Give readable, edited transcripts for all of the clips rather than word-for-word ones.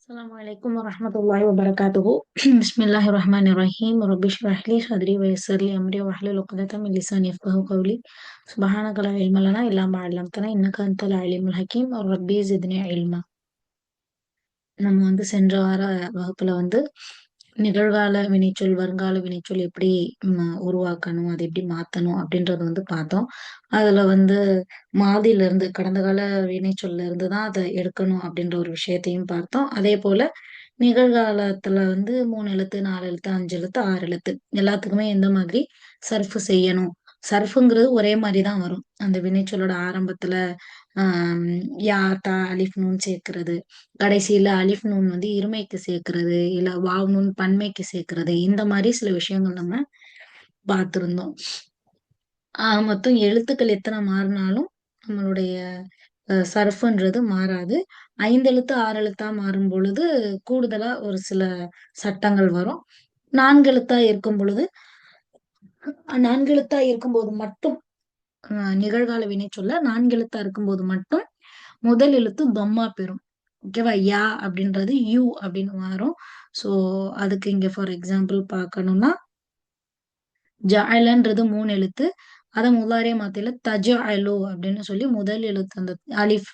السلام عليكم ورحمة الله وبركاته. بسم الله الرحمن الرحيم. رب اشرح لي صدري ويسر لي أمري واحلل عقدة من لساني يفقهوا قولي. سبحانك لا علم لنا إلا ما علمتنا إنك أنت العليم الحكيم. ربي زدني علما. நம்ம சென்ற வார வகுப்புல நிகழ்கால வினைச்சொல், வருங்கால வினைச்சொல் எப்படி உருவாக்கணும், அதை எப்படி மாத்தணும் அப்படின்றத பார்த்தோம். அதுல மாதில இருந்து கடந்த கால வினைச்சொல்ல இருந்து தான் அதை எடுக்கணும் அப்படின்ற ஒரு விஷயத்தையும் பார்த்தோம். அதே போல நிகழ்காலத்துல 3 எழுத்து, 4 எழுத்து, 5 எழுத்து, 6 எழுத்து எல்லாத்துக்குமே எந்த மாதிரி சர்ஃப் செய்யணும். சர்ஃப்ங்கிறது ஒரே மாரி தான் வரும். அந்த வினைச்சொல்லோட ஆரம்பத்துல ஆம், யா, தா, அலிஃப், நூன் சேர்க்கிறது. கடைசியில அலிஃப், நூன் இருமைக்கு சேர்க்கிறது. இல்ல வாவ், நூன் பன்மைக்கு சேர்க்கிறது. இந்த மாரி சில விஷயங்கள் நம்ம பார்த்திருந்தோம். மொத்தம் எழுத்துக்கள் எத்தனை மாறினாலும் நம்மளுடைய சர்ஃப்ன்றது மாறாது. 5 எழுத்து, 6 எழுத்தா மாறும் பொழுது கூடுதலா ஒரு சில சட்டங்கள் வரும். 4 எழுத்தா இருக்கும் பொழுது 4 எழுத்தா இருக்கும்போது மட்டும் நிகழ்கால வினைச்சொல்ல 4 எழுத்தா இருக்கும்போது மட்டும் முதல் எழுத்து தொம்மா பெறும். ஓகேவா? யா அப்படின்றது யூ அப்படின்னு மாறும். சோ அதுக்கு இங்க ஃபார் எக்ஸாம்பிள் பார்க்கணும்னா ஜஅலன்றது 3 எழுத்து. அத முதாரியா மாத்தையில தஜஅலு அப்படின்னு சொல்லி முதல் எழுத்து அந்த அலிஃப்,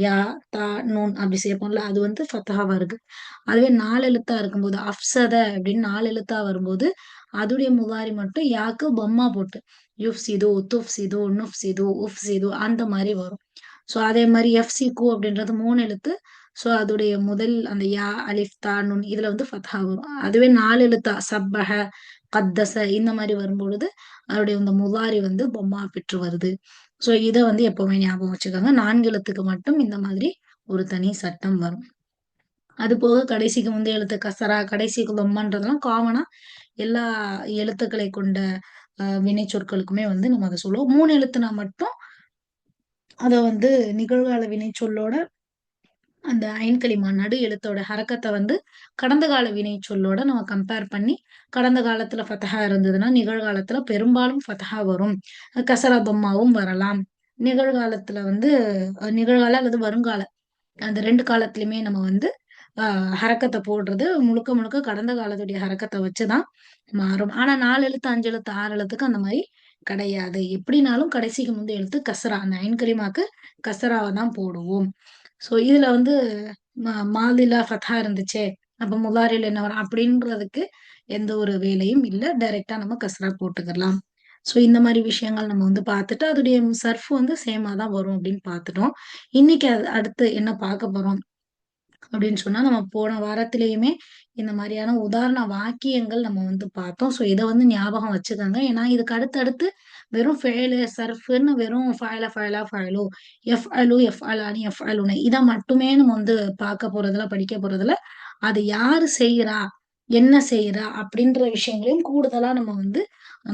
யா, தா, நூன் அப்படி சேர்ப்போம்ல, அது ஃபத்ஹாவா இருக்கு. அதுவே 4 எழுத்தா இருக்கும்போது அஃப்ஸத அப்படின்னு 4 எழுத்தா வரும்போது அதுடைய முதாரி மட்டும் யாக்கு பம்மா போட்டு யுஃப்சிது, துஃப்சிது, நுஃப்சிது, உஃப்சிது அந்த மாதிரி வரும். சோ அதே மாதிரி எஃப்சிகு அப்படின்றது 3 எழுத்து. சோ அதோடைய முதல் அந்த யா, அலிஃப், தா, நுன் இதுல ஃபத்ஹா வரும். அதுவே 4 எழுத்தா சப்பஹ, கத்தஸ இந்த மாதிரி வரும்பொழுது அதோடைய இந்த முதாரி பொம்மா பெற்று வருது. சோ இத எப்பவுமே ஞாபகம் வச்சுக்கோங்க. 4 எழுத்துக்கு மட்டும் இந்த மாதிரி ஒரு தனி சட்டம் வரும். அது போக கடைசிக்கு முந்தைய எழுத்து கசரா, கடைசிக்கு லொம்மன்றதெல்லாம் காமனா எல்லா எழுத்துக்களை கொண்ட வினைச்சொற்களுக்குமே நம்ம அதை சொல்லுவோம். 3 எழுத்துனா மட்டும் அத நிகழ்கால வினைச்சொல்லோட அந்த ஐன்கலிமா நடு எழுத்தோட ஹரக்கத்த கடந்த கால வினைச்சொல்லோட நம்ம கம்பேர் பண்ணி, கடந்த காலத்துல ஃபத்ஹா இருந்ததுன்னா, நிகழ்காலத்துல பெரும்பாலும் ஃபத்ஹா வரும். கசரா பம்மாவும் வரலாம். நிகழ்காலத்துல நிகழ்கால அல்லது வருங்கால அந்த 2 காலத்திலயுமே நம்ம ஹரக்கத்த போடுறது முழுக்க முழுக்க கடந்த காலத்துடைய ஹரக்கத்த வச்சுதான் மாறும். ஆனா 4 எழுத்து, 5 எழுத்து, 6 எழுத்துக்கு அந்த மாரி கிடையாது. எப்படினாலும் கடைசிக்கு முந்தைய எழுத்து கஸ்ரா. அந்த ஐன் கலிமாக்கு கஸ்ராவ தான் போடுவோம். சோ இதுல மாதில ஃபத்ஹா இருந்துச்சே, அப்ப முதாரில என்ன வரும்? அப்படின்றதுக்கு எந்த ஒரு வேலையும் இல்ல. டைரக்ட்டா நம்ம கஸ்ரா போட்டுக்கலாம். சோ இந்த மாரி விஷயங்கள் நம்ம பார்த்துட்டு, அதோடைய சர்ஃப் சேமா தான் வரும் அப்படின்னு பார்த்துட்டோம். இன்னைக்கு அடுத்து என்ன பார்க்க போறோம் அப்படின்னு சொன்னா, நம்ம போன வாரத்திலேயுமே இந்த மாரியான உதாரண வாக்கியங்கள் நம்ம பார்த்தோம். சோ இத ஞாபகம் வச்சுக்கங்க. ஏன்னா இதுக்கு அடுத்தடுத்து வெறும் ஃபெயிலு, சர்ஃப்ன்னு வெறும் ஃபஅல, ஃபஅலா, ஃபஅலு, யஃப்அலு, யஃப்அலானி, யஃப்அலுன இத மட்டுமே நம்ம பார்க்க போறதுல, படிக்க போறதுல, அது யாரு செய்றா? என்ன செய்றா? அப்படின்ற விஷயங்களையும் கூடுதலா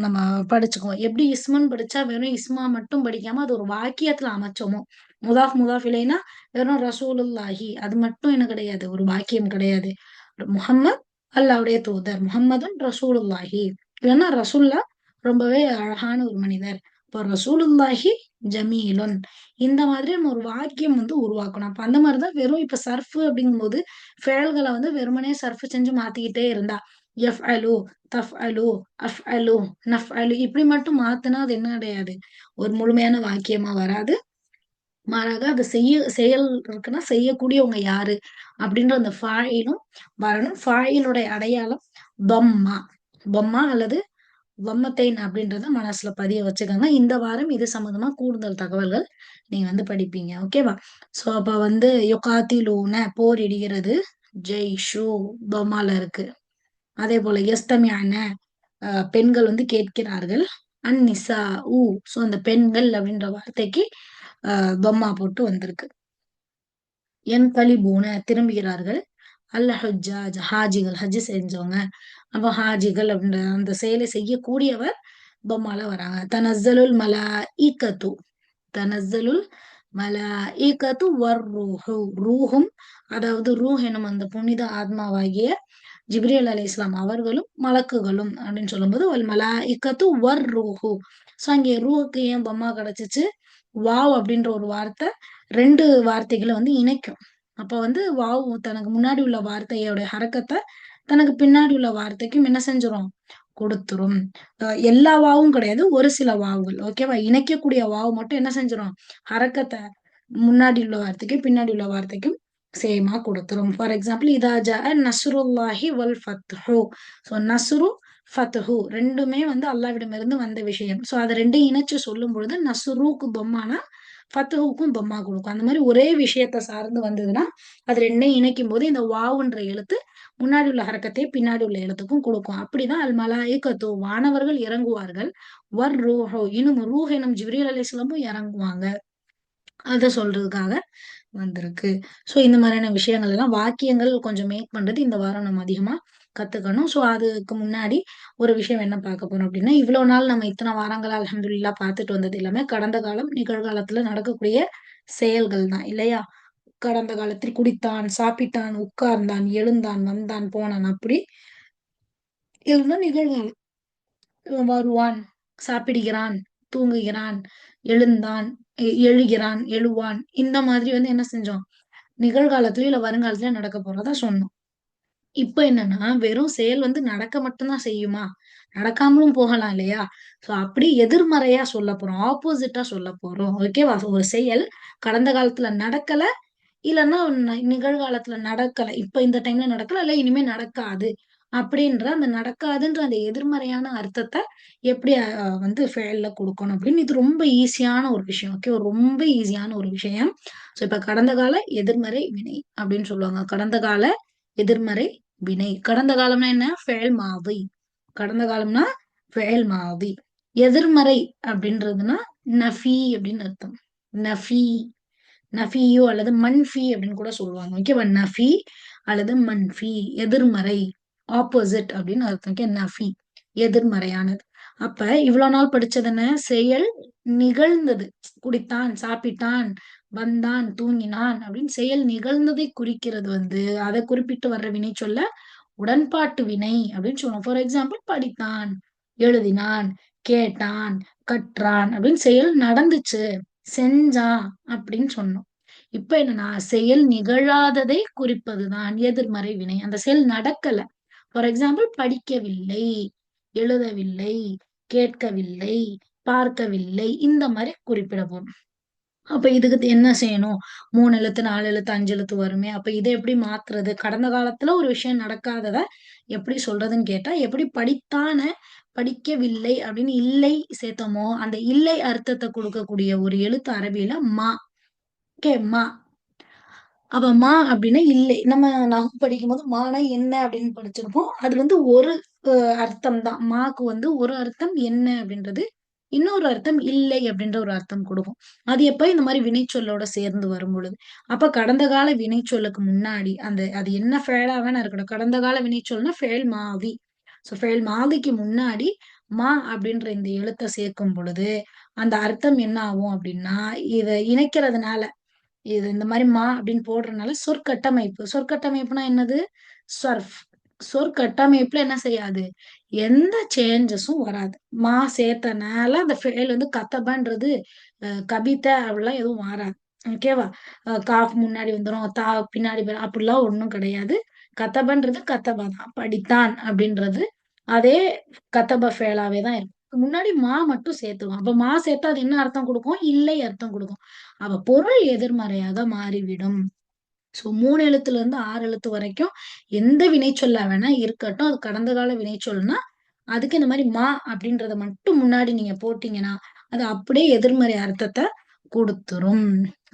நம்ம படிச்சுக்குவோம். எப்படி இஸ்முன்னு படிச்சா வெறும் இஸ்மா மட்டும் படிக்காம, அது ஒரு வாக்கியத்துல அமைச்சோமோ, முதாஃப் முதாஃப் இலைனா வெறும் ரசூலுல்லாஹி அது மட்டும் என்ன கிடையாது. ஒரு வாக்கியம் கிடையாது. முஹம்மத் அல்லாஹ்வுடைய தூதர். முஹம்மதுன் ரசூலுல்லாஹி. இல்லன்னா ரசூல்லா ரொம்பவே அழகான ஒரு மனிதர். இப்போ ரசூலுல்லாஹி ஜமீலுன். இந்த மாதிரி நம்ம ஒரு வாக்கியம் உருவாக்கணும். அப்ப அந்த மாரி தான் வெறும் இப்ப சர்ஃப் அப்படிங்கும்போது ஃபெயல்கள வெறுமனே சர்ஃப் செஞ்சு மாத்திக்கிட்டே இருந்தா, யஃப்அலு, தஃப்அலு, அஃப்அலு, நஃப்அலு இப்படி மட்டும் மாத்துனா அது என்ன கிடையாது. ஒரு முழுமையான வாக்கியமா வராது. மாறாக அது செயல் இருக்குன்னா செய்யக்கூடியவங்க யாரு? அப்படின்ற அந்த ஃபாயிலும் வரணும். ஃபாயிலுடைய அடையாளம் பம்மா. பம்மா அல்லது வம்மத்தைன் அப்படின்றத மனசுல பதிய வச்சுக்கோங்க. இந்த வாரம் இது சம்மந்தமா கூடுதல் தகவல்கள் நீங்க படிப்பீங்க. ஓகேவா? சோ அப்ப யுகாத்திலூன போரிடுகிறது. ஜெய்ஷு பம்மால இருக்கு. அதே போல யஸ்தமிஅன பெண்கள் கேட்கிறார்கள். அந்நிசாஉ சோ அந்த பெண்கள் அப்படின்ற வார்த்தைக்கு பம்மா போட்டு வந்திருக்கு. யன்கலிபூன திரும்புகிறார்கள். அல் ஹுஜ்ஜாஜ் ஹாஜிகள் ஹஜ் செஞ்சவங்க. அப்ப ஹாஜிகள் அப்படின்ற அந்த செயலை செய்யக்கூடியவர் பொம்மால வராங்க. தனஸ்ஸலுல் மலாஇகத்து தனஸ்ஸலுல் மலாஇகத்து வர்ரூஹு ரூஹும் அதாவது ரூஹ் எனும் அந்த புனித ஆத்மாவாகிய ஜிப்ரீல் அலைஹிஸ்ஸலாம் அவர்களும் மலக்குகளும் அப்படின்னு சொல்லும்போது வல் மலாஇகத்து வர்ரூஹு. சோ அங்கே ரூஹுக்கு ஏன் பொம்மா கிடைச்சுச்சு? வாவ் அப்படின்ற ஒரு வார்த்தை 2 வார்த்தைகள இணைக்கும். அப்ப வந்து வாவ் தனக்கு முன்னாடி உள்ள வார்த்தையோட ஹரக்கத்த தனக்கு பின்னாடி உள்ள வார்த்தைக்கும் என்ன செஞ்சிரும்? கொடுத்துரும். எல்லா வாவும் கிடையாது. ஒரு சில வாவுகள். ஓகேவா? இணைக்கக்கூடிய வாவு மட்டும் என்ன செஞ்சிரும்? ஹரக்கத்த முன்னாடி உள்ள வார்த்தைக்கும், பின்னாடி உள்ள வார்த்தைக்கும் சேமா கொடுத்துரும். ஃபார் எக்ஸாம்பிள், இதா ஜாஅ நஸ்ருல்லாஹி வல் ஃபத்ஹு. ஸோ நஸ்ரு, ஃபத்ஹு 2மே வந்து அல்லாஹ்விடமிருந்து வந்த விஷயம். ஸோ அத 2யும் இணைச்சு சொல்லும் பொழுது நஸ்ருக்கு தொம்மானா, ஃபத்ஹுக்கும் தொம்மா குடுக்கும். அந்த மாரி ஒரே விஷயத்த சார்ந்து வந்ததுன்னா, அது 2யும் இணைக்கும்போது இந்த வாவுன்ற எழுத்து முன்னாடி உள்ள ஹரக்கத்தை பின்னாடி உள்ள எழுத்துக்கும் குடுக்கும். அப்படிதான் அல் மலாயிகத்து வானவர்கள் இறங்குவார்கள். வர் ரூஹு இன்னும் ரூஹ் எனும் ஜிப்ரீல் அலைஹிஸ்ஸலாமும் இறங்குவாங்க. அத சொல்றதுக்காக வந்திருக்கு. ஸோ இந்த மாதிரியான விஷயங்கள் எல்லாம் வாக்கியங்கள் கொஞ்சம் மேக் பண்றது இந்த வாரம் நம்ம அதிகமா கத்துக்கணும். ஸோ அதுக்கு முன்னாடி ஒரு விஷயம் என்ன பார்க்க போறோம் அப்படின்னா, இவ்வளோ நாள் நம்ம இத்தன வாரங்களா அல்ஹம்துலில்லாஹ் பார்த்துட்டு வந்தது எல்லாமே கடந்த காலம், நிகழ்காலத்துல நடக்கக்கூடிய செயல்கள் தான் இல்லையா? கடந்த காலத்தில் குடித்தான், சாப்பிட்டான், உட்கார்ந்தான், எழுந்தான், வந்தான், போனான் அப்படி இதுதான் நிகழ்காலம். வருவான், சாப்பிடுகிறான், தூங்குகிறான், எழுந்தான், எழுகிறான், எழுவான். இந்த மாதிரி வந்து என்ன செஞ்சோம்? நிகழ்காலத்திலயும் இல்ல வருங்காலத்திலயும் நடக்க போறதா சொன்னோம். இப்ப என்னன்னா, வெறும் செயல் வந்து நடக்க மட்டும் தான் செய்யுமா? நடக்காமலும் போகலாம் இல்லையா? சோ அப்படி எதிர்மறையா சொல்லப் போறோம். ஆப்போசிட்டா சொல்லப் போறோம். ஓகேவா? ஒரு செயல் கடந்த காலத்துல நடக்கல, இல்லன்னா நிகழ்காலத்துல நடக்கல. இப்ப இந்த டைம்ல நடக்கல, இல்ல இனிமே நடக்காது. அப்படின்ற அந்த நடக்காதுன்ற அந்த எதிர்மறையான அர்த்தத்த எப்படி வந்து ஃபெயில்ல குடுக்கணும் அப்படின்னு இது ரொம்ப ஈஸியான ஒரு விஷயம். ஓகே. ரொம்ப ஈஸியான ஒரு விஷயம். சோ இப்ப கடந்த கால எதிர்மறை வினை அப்படின்னு சொல்லுவாங்க. கடந்த கால எதிர்மறை வினை. கடந்த காலம்னா என்ன? ஃபெயில் மாதி. கடந்த காலம்னா ஃபெயில் மாதி. எதிர்மறை அப்படின்றதுன்னா நஃபி அப்படின்னு அர்த்தம். நஃபி நஃபியோ அல்லது மன்ஃபி அப்படின்னு கூட சொல்லுவாங்க. ஓகேவா? நஃபி அல்லது மன்ஃபி எதிர்மறை, ஆப்போசிட் அப்படின்னு அர்த்தம். ஓகே. நஃபி எதிர்மறையானது. அப்ப இவ்வளவு நாள் படிச்சது என்ன? செயல் நிகழ்ந்தது. குடித்தான், சாப்பிட்டான், வந்தான், தூங்கினான் அப்படின்னு செயல் நிகழ்ந்ததை குறிக்கிறது வந்து அதை குறிப்பிட்டு வர்ற வினை சொல்ல உடன்பாட்டு வினை அப்படின்னு சொல்லுவோம். ஃபார் எக்ஸாம்பிள் படித்தான், எழுதினான், கேட்டான், கற்றான் அப்படின்னு செயல் நடந்துச்சு, செஞ்சான் அப்படின்னு சொன்னோம். இப்ப என்னன்னா செயல் நிகழாததை குறிப்பதுதான் எதிர்மறை வினை. அந்த செயல் நடக்கல. ஃபார் எக்ஸாம்பிள் படிக்கவில்லை, எழுதவில்லை, கேட்கவில்லை, பார்க்கவில்லை இந்த மாதிரி குறிப்பிட போறோம். அப்ப இதுக்கு என்ன செய்யணும்? 3 எழுத்து, 4 எழுத்து, 5 எழுத்து வருமே. அப்ப இத எப்படி மாத்துறது? கடந்த காலத்துல ஒரு விஷயம் நடக்காதத எப்படி சொல்றதுன்னு கேட்டா, எப்படி படித்தான, படிக்கவில்லை அப்படின்னு இல்லை சேர்த்தோமோ, அந்த இல்லை அர்த்தத்த குடுக்கக்கூடிய ஒரு எழுத்து அரபியில மா. ஓகே. மா. அப்ப மா அப்படின்னா இல்லை. நம்ம நஹ்வு படிக்கும்போது மானா என்ன அப்படின்னு படிச்சிருப்போம். அது வந்து ஒரு அர்த்தம் தான். மாக்கு வந்து ஒரு அர்த்தம் என்ன அப்படின்றது. இன்னொரு அர்த்தம் இல்லை அப்படின்ற ஒரு அர்த்தம் கொடுக்கும். அது எப்ப இந்த மாரி வினைச்சொல்லோட சேர்ந்து வரும்பொழுது. அப்ப கடந்த கால வினைச்சொல்லுக்கு முன்னாடி அந்த அது என்ன ஃபெயலா வேணா இருக்கட்டும். கடந்த கால வினைச்சொல்னா ஃபெயல் மாதி. ஸோ ஃபெயல் மாதிக்கு முன்னாடி மா அப்படின்ற இந்த எழுத்த சேர்க்கும் பொழுது, அந்த அர்த்தம் என்ன ஆகும் அப்படின்னா, இத இணைக்கிறதுனால இது இந்த மாரி மா அப்படின்னு போடுறனால சொற்கட்டமைப்பு. சொற்கட்டமைப்புனா என்னது? சொர்ஃப். சொற்கட்டமைப்புல என்ன செய்யாது? எந்த சேஞ்சஸும் வராது. மா சேர்த்தனால அந்த ஃபெயில் வந்து கத்தபன்றது கபித அப்படிலாம் எதுவும் மாறாது. ஓகேவா? காஃப் முன்னாடி வந்துரும். தா பின்னாடி வரும். அப்படிலாம் ஒண்ணும் கிடையாது. கத்தபன்றது கத்தபா தான். படித்தான் அப்படின்றது அதே கத்தப ஃபேலாவே தான் இருக்கும். முன்னாடி மா மட்டும் சேர்த்துவோம். அப்ப மா சேர்த்தா அது என்ன அர்த்தம் குடுக்கும்? இல்லை அர்த்தம் குடுக்கும். அப்ப பொருள் எதிர்மறையாக மாறிவிடும். ஸோ 3 எழுத்துல இருந்து 6 எழுத்து வரைக்கும் எந்த வினைச்சொல்லா வேணா இருக்கட்டும். அது கடந்த கால வினைச்சொல்னா, அதுக்கு இந்த மாரி மா அப்படின்றத மட்டும் முன்னாடி நீங்க போட்டீங்கன்னா, அது அப்படியே எதிர்மறை அர்த்தத்த குடுத்துரும்.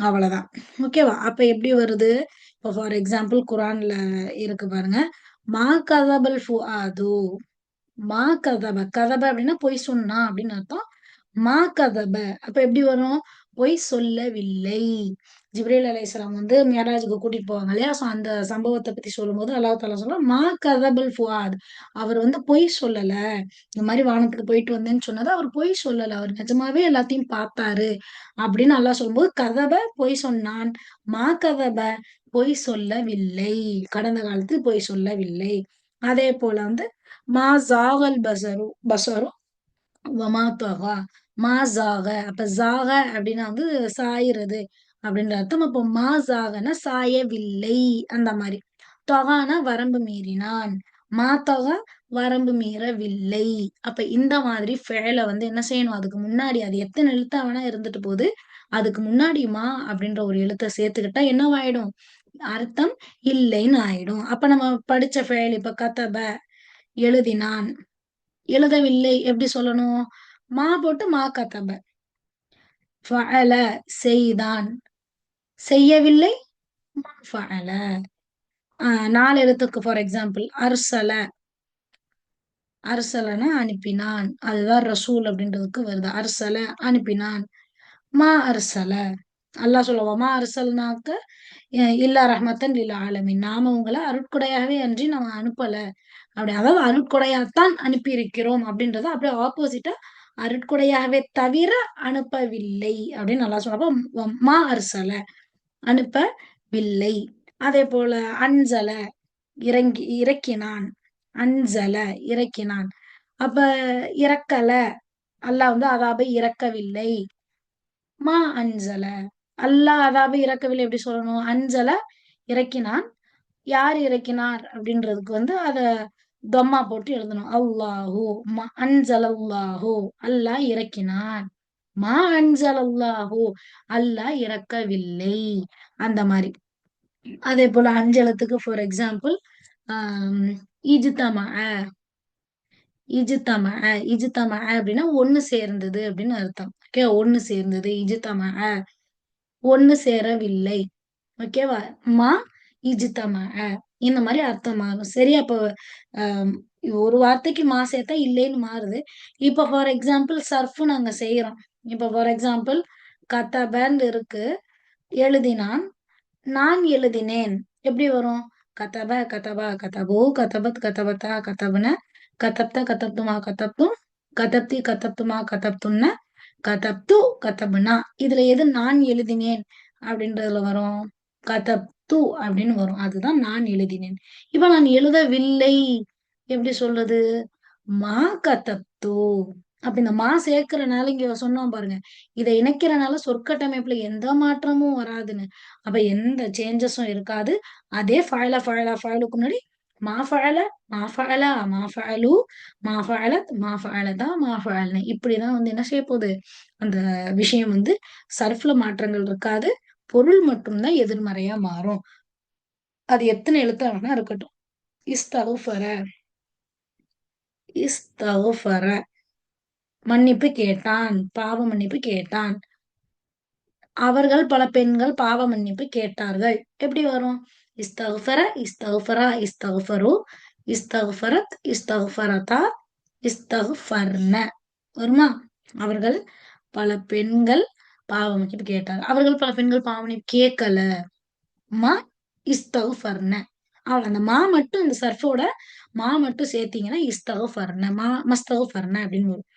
அவ்வளதான். ஓகேவா? அப்ப எப்படி வருது? இப்ப ஃபார் எக்ஸாம்பிள் குரான்ல இருக்கு பாருங்க. மா கதபல் ஃபுஆது. மா கதப. கதப அப்படின்னா பொய் சொன்னான் அப்படின்னு அர்த்தம். மா கதப. அப்ப எப்படி வரும்? பொய் சொல்லவில்லை. ஜிப்ரீல் அலைஹிஸ்ஸலாம் வந்து மியராஜுக்கு கூட்டிட்டு போவாங்க இல்லையா? சோ அந்த சம்பவத்த பத்தி சொல்லும்போது அல்லாஹ் தஆலா சொல்றான், மா கதபல் ஃபுஆத். அவர் வந்து பொய் சொல்லல. இந்த மாரி வானத்துக்கு போயிட்டு வந்தேன்னு சொன்னது அவர் பொய் சொல்லல. அவர் நிஜமாவே எல்லாத்தையும் பார்த்தாரு. அப்படின்னு அல்லாஹ் சொல்லும்போது, கதப பொய் சொன்னான். மா கதப பொய் சொல்லவில்லை. கடந்த காலத்தில் பொய் சொல்லவில்லை. அதே போல வந்து மா ஜாகல் பஸரு பஸரு வமா தகா. மா ஜாக. அப்ப ஜாக அப்படின்னா வந்து சாயிறது. அப்படின்ற அர்த்தம். அப்போ மாசாகன சாயவில்லை அந்த மாதிரி. தொகான வரம்பு மீறினான், மாத்தகா வரம்பு மீறவில்லை. அப்ப இந்த மாதிரி ஃபேல வந்து என்ன செய்யணும், அதுக்கு முன்னாடி அது எத்தனை எழுத்தா வேணா இருந்துட்டு போகுது, அதுக்கு முன்னாடி மா அப்படின்ற ஒரு எழுத்தை சேர்த்துக்கிட்டா என்னவாயிடும், அர்த்தம் இல்லைன்னு ஆயிடும். அப்ப நம்ம படிச்ச ஃபேல் இப்ப கதப எழுதினான், எழுதவில்லை எப்படி சொல்லணும், மா போட்டு மா கதப. ஃபஅல செய்தான், செய்யவில்லை மா ஃபஅல. நாலு எழுத்துக்கு ஃபார் எக்ஸாம்பிள் அர்சல, அரசலனா அனுப்பினான், அதுதான் ரசூல் அப்படின்றதுக்கு வருது. அரசல அனுப்பினான். மா அரசல, அல்லாஹ் சொல்லுவா மா அரசல்னாக்க இல்லா ரஹ்மத்தன் லில் ஆலமீன், நாம உங்களை அருட்கொடையாகவே அன்றி நம்ம அனுப்பல அப்படி, அதாவது அருட்கொடையாத்தான் அனுப்பி இருக்கிறோம் அப்படின்றத அப்படியே ஆப்போசிட்டா அருட்கொடையாகவே தவிர அனுப்பவில்லை அப்படின்னு நல்லா சொல்றப்ப மா அரசல அனுப்பவில்லை. அதே போல அன்சல இறக்கினான், அன்சல இறக்கினான். அப்ப இறக்கல, அல்லாஹ் வந்து அதாபை இறக்கவில்லை. மா அன்சல, அல்லாஹ் அதாபை இறக்கவில்லை எப்படி சொல்லணும், அன்சல இறக்கினான். யார் இறக்கினார் அப்படின்றதுக்கு வந்து அத தொம்மா போட்டு எழுதணும். அல்லாஹு அன்சல் அல்லாஹு, அல்லாஹ் இறக்கினான். மா அன்சல் அல்லாஹு, அல்லாஹ் இறக்கவில்லை அந்த மாதிரி. அதே போல அஞ்சலத்துக்கு ஃபார் எக்ஸாம்பிள் ஆஹ் இஜ்தமா, இஜ்தமா, இஜ்தமா அப்படின்னா ஒண்ணு சேர்ந்தது அப்படின்னு அர்த்தம். ஓகே, ஒண்ணு சேர்ந்தது. இஜ்தமா ஒண்ணு சேரவில்லை. ஓகேவா, மா இஜ்தமா இந்த மாதிரி அர்த்தமாகும். சரி, அப்போ ஆஹ் ஒரு வார்த்தைக்கு மா சேர்த்தா இல்லைன்னு மாறுது. இப்ப ஃபார் எக்ஸாம்பிள் சர்ஃப் நாங்க செய்யறோம். இப்ப ஃபார் எக்ஸாம்பிள் கதபன்னு இருக்கு, எழுதினான், நான் எழுதினேன். எப்படி வரும், கதப கதபா கதபோ கதபத் கதபத்தா கதபன கதப்த கதப்துமா கதப்தும் கதப்தி கதப்துமா கதப்துன்ன கதப்து கதபுனா. இதுல எது நான் எழுதினேன் அப்படின்றதுல வரும், கதப்து அப்படின்னு வரும். அதுதான் நான் எழுதினேன். இப்ப நான் எழுதவில்லை எப்படி சொல்றது, மா கதப்து. அப்ப இந்த மா சேர்க்கிறனால இங்க சொன்னோம் பாருங்க, இதை இணைக்கிறனால சொற்கட்டமைப்புல எந்த மாற்றமும் வராதுன்னு. அப்ப எந்த சேஞ்சஸும் இருக்காது. அதே ஃபஅலுக்கு முன்னாடி மா ஃபஅல, மா ஃபஅலா, மா ஃபஅலு, மா ஃபஅலத், மா ஃபஅலதா, மா ஃபஅல்ன, இப்படிதான் வந்து என்ன செய்ய போகுது, அந்த விஷயம் வந்து சர்ஃப்ல மாற்றங்கள் இருக்காது. பொருள் மட்டும்தான் எதிர்மறையா மாறும். அது எத்தனை எழுத்தா வேணா இருக்கட்டும். இஸ்தகுஃபர, இஸ்தகுஃபர மன்னிப்பு கேட்டான், பாவ மன்னிப்பு கேட்டான். அவர்கள் பல பெண்கள் பாவ மன்னிப்பு கேட்டார்கள். எப்படி வரும், இஸ்தகுஃபர, இஸ்தகுஃபரா, இஸ்தகுஃபரு, இஸ்தகுஃபரத், இஸ்தகுஃபரதா, இஸ்தகுஃபர்ன வருமா. அவர்கள் பல பெண்கள் பாவ மன்னிப்பு கேட்டார், அவர்கள் பல பெண்கள் பாவ மன்னிப்பு கேட்கல. மா இஸ்தகுஃபர்ன, அந்த மா மட்டும் இந்த சர்ஃபோட மா மட்டும் சேர்த்தீங்கன்னா இஸ்தகுஃபர்ன, மஸ்தகுஃபர்ன அப்படின்னு வரும்.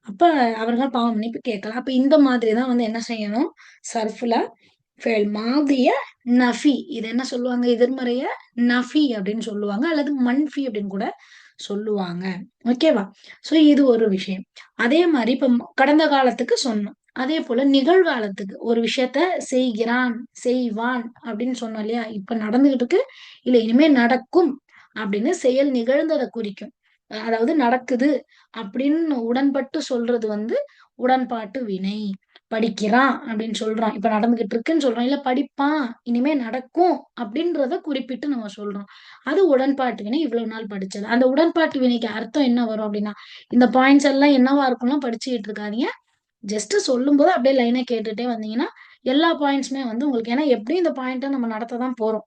அப்ப அவர்கள் பாவ மன்னிப்பு கேட்கலாம். அப்ப இந்த மாதிரிதான் வந்து என்ன செய்யணும், சர்ஃப்ல ஃபெயில் மாதிய நஃபி, இது என்ன சொல்லுவாங்க, எதிர்மறைய நஃபி அப்படின்னு சொல்லுவாங்க, அல்லது மன்ஃபி அப்படின்னு கூட சொல்லுவாங்க. ஓகேவா. சோ இது ஒரு விஷயம். அதே மாதிரி இப்ப கடந்த காலத்துக்கு சொன்னோம். அதே போல நிகழ்காலத்துக்கு ஒரு விஷயத்த செய்கிறான், செய்வான் அப்படின்னு சொன்னோம் இல்லையா, இப்ப நடந்துகிட்டு இருக்கு, இல்ல இனிமே நடக்கும் அப்படின்னு செயல் நிகழ்ந்ததை குறிக்கும். அதாவது நடக்குது அப்படின்னு உடன்பட்டு சொல்றது வந்து உடன்பாட்டு வினை. படிக்கிறான் அப்படின்னு சொல்றோம், இப்ப நடந்துகிட்டு இருக்குன்னு சொல்றோம், இல்ல படிப்பான் இனிமே நடக்கும் அப்படின்றத குறிப்பிட்டு நம்ம சொல்றோம். அது உடன்பாட்டு வினை. இவ்வளவு நாள் படிச்சது அந்த உடன்பாட்டு வினைக்கு அர்த்தம் என்ன வரும் அப்படின்னா, இந்த பாயிண்ட்ஸ் எல்லாம் என்னவா இருக்கும்லாம் படிச்சுக்கிட்டு இருக்காதீங்க. ஜஸ்ட் சொல்லும் போது அப்படியே லைனா கேட்டுட்டே வந்தீங்கன்னா எல்லா பாயிண்ட்ஸுமே வந்து உங்களுக்கு, ஏன்னா எப்படியும் இந்த பாயிண்ட்டை நம்ம நடத்த தான் போறோம்.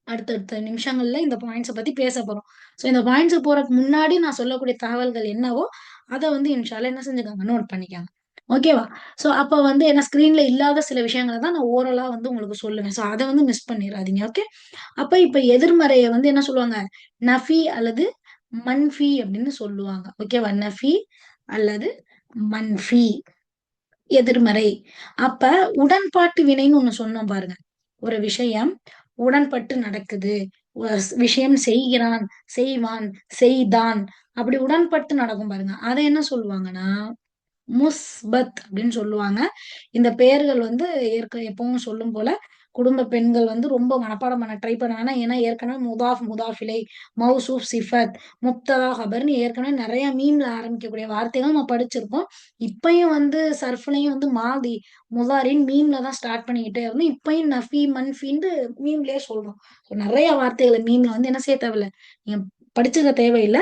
அடுத்தடுத்த நிமிஷங்கள்ல இந்த பாயிண்ட்ஸை பத்தி பேச போறோம். சோ இந்த பாயிண்ட்ஸ் போறதுக்கு முன்னாடி நான் சொல்லக்கூடிய தகவல்கள் என்னவோ அதை வந்து இன்ஷால்ல என்ன செஞ்சுக்காங்க, நோட் பண்ணிக்காங்க. ஓகேவா. சோ அப்ப வந்து என்ன, ஸ்கிரீன்ல இல்லாத சில விஷயங்களை தான் நான் ஓரலா வந்து உங்களுக்கு சொல்லுவேன். சோ அதை வந்து மிஸ் பண்ணிடாதீங்க. ஓகே. அப்ப இப்ப எதிர்மறையை வந்து என்ன சொல்லுவாங்க, நஃபி அல்லது மன்ஃபி அப்படின்னு சொல்லுவாங்க. ஓகேவா, நஃபி அல்லது மன்ஃபி எதிர்மறை. அப்ப உடன்பாட்டு வினைன்னு ஒண்ணு சொன்னோம் பாருங்க. ஒரு விஷயம் உடன்பட்டு நடக்குது, விஷயம் செய்கிறான், செய்வான், செய்தான், அப்படி உடன்பட்டு நடக்கும் பாருங்க, அதை என்ன சொல்லுவாங்கன்னா முஸ்பத் அப்படின்னு சொல்லுவாங்க. இந்த பெயர்கள் வந்து எப்பவும் சொல்லும் போல குடும்ப பெண்கள் வந்து ரொம்ப மனப்பாடம் பண்ண ட்ரை பண்ணாங்கன்னா, ஏன்னா ஏற்கனவே முதாஃப், முதாஃபிலை, மௌசூப், சிஃபத், முப்ததா, ஹபர்ன்னு ஏற்கனவே நெறைய மீம்ல ஆரம்பிக்கக்கூடிய வார்த்தைகள் நம்ம படிச்சிருக்கோம். இப்பயும் வந்து சர்ஃப்லயும் வந்து மாதி, முதாரின்னு மீம்ல தான் ஸ்டார்ட் பண்ணிக்கிட்டே இருந்தோம். இப்பயும் நஃபி, மன்ஃபின்ட்டு மீம்லயே சொல்றோம். ஸோ நெறைய வார்த்தைகள மீம்ல வந்து என்ன செய்ய தேவையில்ல, நீங்க படிச்சுக்க தேவையில்ல.